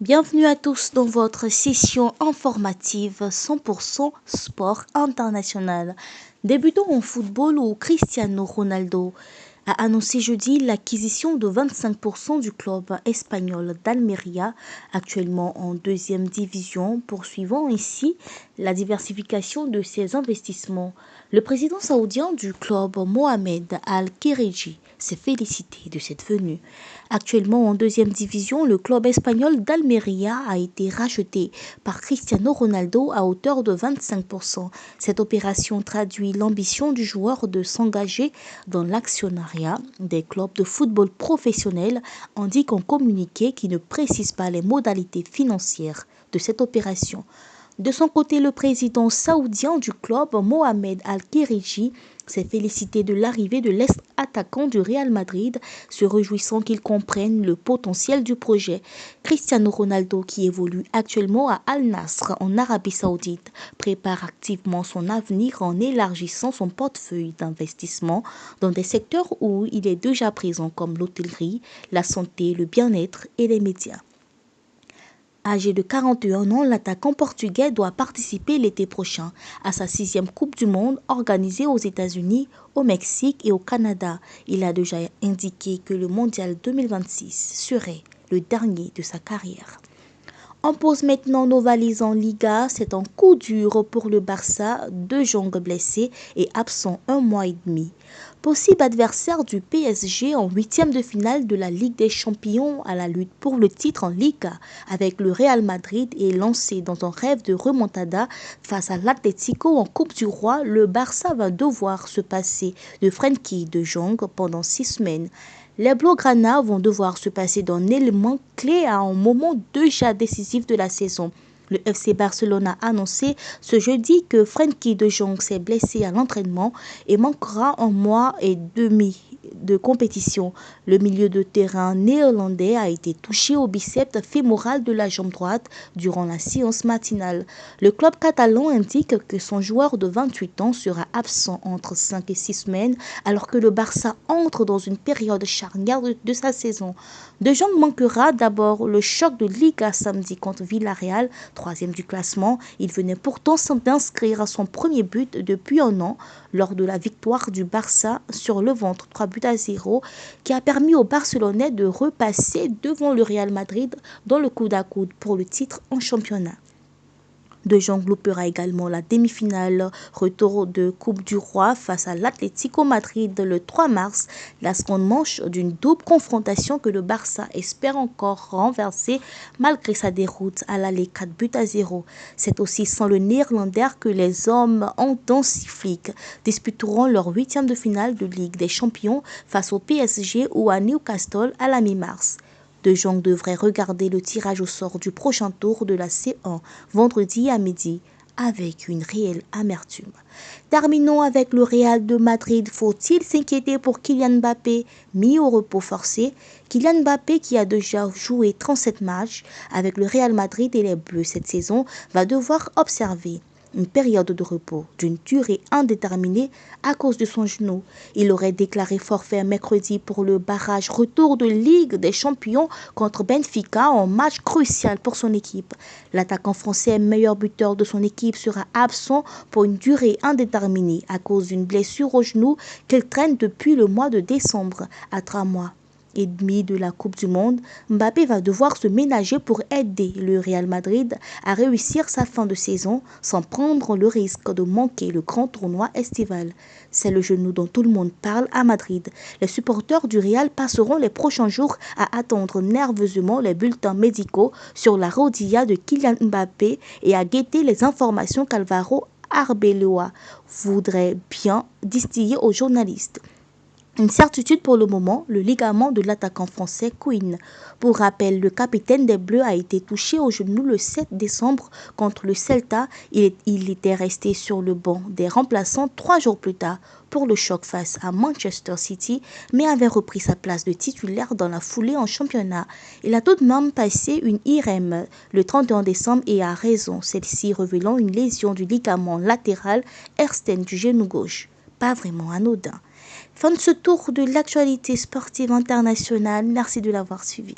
Bienvenue à tous dans votre session informative 100% sport international. Débutons en football où Cristiano Ronaldo a annoncé jeudi l'acquisition de 25% du club espagnol d'Almeria, actuellement en deuxième division, poursuivant ainsi la diversification de ses investissements. Le président saoudien du club, Mohamed Al-Khéreji, s'est félicité de cette venue. Actuellement en deuxième division, le club espagnol d'Almeria a été racheté par Cristiano Ronaldo à hauteur de 25%. Cette opération traduit l'ambition du joueur de s'engager dans l'actionnariat des clubs de football professionnels, indique un communiqué qui ne précise pas les modalités financières de cette opération. De son côté, le président saoudien du club, Mohamed Al-Khéreji, s'est félicité de l'arrivée de l'ex-attaquant du Real Madrid, se réjouissant qu'il comprenne le potentiel du projet. Cristiano Ronaldo, qui évolue actuellement à Al-Nasr en Arabie Saoudite, prépare activement son avenir en élargissant son portefeuille d'investissement dans des secteurs où il est déjà présent comme l'hôtellerie, la santé, le bien-être et les médias. Âgé de 41 ans, l'attaquant portugais doit participer l'été prochain à sa 6e Coupe du Monde organisée aux États-Unis, au Mexique et au Canada. Il a déjà indiqué que le Mondial 2026 serait le dernier de sa carrière. On pose maintenant nos valises en Liga. C'est un coup dur pour le Barça, 2 Jong blessés et absent 1 mois et demi. Possible adversaire du PSG en 8e de finale de la Ligue des Champions à la lutte pour le titre en Liga avec le Real Madrid et lancé dans un rêve de remontada face à l'Atlético en Coupe du Roi, le Barça va devoir se passer de Frenkie de Jong pendant 6 semaines. Les Blaugrana vont devoir se passer d'un élément clé à un moment déjà décisif de la saison. Le FC Barcelone a annoncé ce jeudi que Frenkie de Jong s'est blessé à l'entraînement et manquera 1 mois et demi de compétition. Le milieu de terrain néerlandais a été touché au biceps fémoral de la jambe droite durant la séance matinale. Le club catalan indique que son joueur de 28 ans sera absent entre 5 et 6 semaines alors que le Barça entre dans une période charnière de sa saison. De Jong manquera d'abord le choc de Liga samedi contre Villarreal, 3e du classement. Il venait pourtant d'inscrire son premier but depuis 1 an lors de la victoire du Barça sur le ventre 3-0 qui a permis aux Barcelonais de repasser devant le Real Madrid dans le coude à coude pour le titre en championnat. De Jong loupera également la demi-finale retour de Coupe du Roi face à l'Atlético Madrid le 3 mars, la seconde manche d'une double confrontation que le Barça espère encore renverser malgré sa déroute à l'aller 4-0. C'est aussi sans le Néerlandais que les hommes en danse flic disputeront leur 8e de finale de Ligue des Champions face au PSG ou à Newcastle à la mi-mars. De Jong devrait regarder le tirage au sort du prochain tour de la C1 vendredi à midi avec une réelle amertume. Terminons avec le Real de Madrid. Faut-il s'inquiéter pour Kylian Mbappé, mis au repos forcé? Kylian Mbappé, qui a déjà joué 37 matchs avec le Real Madrid et les Bleus cette saison, va devoir observer une période de repos d'une durée indéterminée à cause de son genou. Il aurait déclaré forfait mercredi pour le barrage retour de Ligue des Champions contre Benfica en match crucial pour son équipe. L'attaquant français, meilleur buteur de son équipe, sera absent pour une durée indéterminée à cause d'une blessure au genou qu'il traîne depuis le mois de décembre à 3 mois et demi de la Coupe du Monde. Mbappé va devoir se ménager pour aider le Real Madrid à réussir sa fin de saison sans prendre le risque de manquer le grand tournoi estival. C'est le genou dont tout le monde parle à Madrid. Les supporters du Real passeront les prochains jours à attendre nerveusement les bulletins médicaux sur la rodilla de Kylian Mbappé et à guetter les informations qu'Alvaro Arbeloa voudrait bien distiller aux journalistes. Une certitude pour le moment, le ligament de l'attaquant français Quinn. Pour rappel, le capitaine des Bleus a été touché au genou le 7 décembre contre le Celta. Il était resté sur le banc des remplaçants 3 jours plus tard pour le choc face à Manchester City, mais avait repris sa place de titulaire dans la foulée en championnat. Il a tout de même passé une IRM le 31 décembre et a raison, celle-ci révélant une lésion du ligament latéral externe du genou gauche. Pas vraiment anodin. Fin de ce tour de l'actualité sportive internationale. Merci de l'avoir suivi.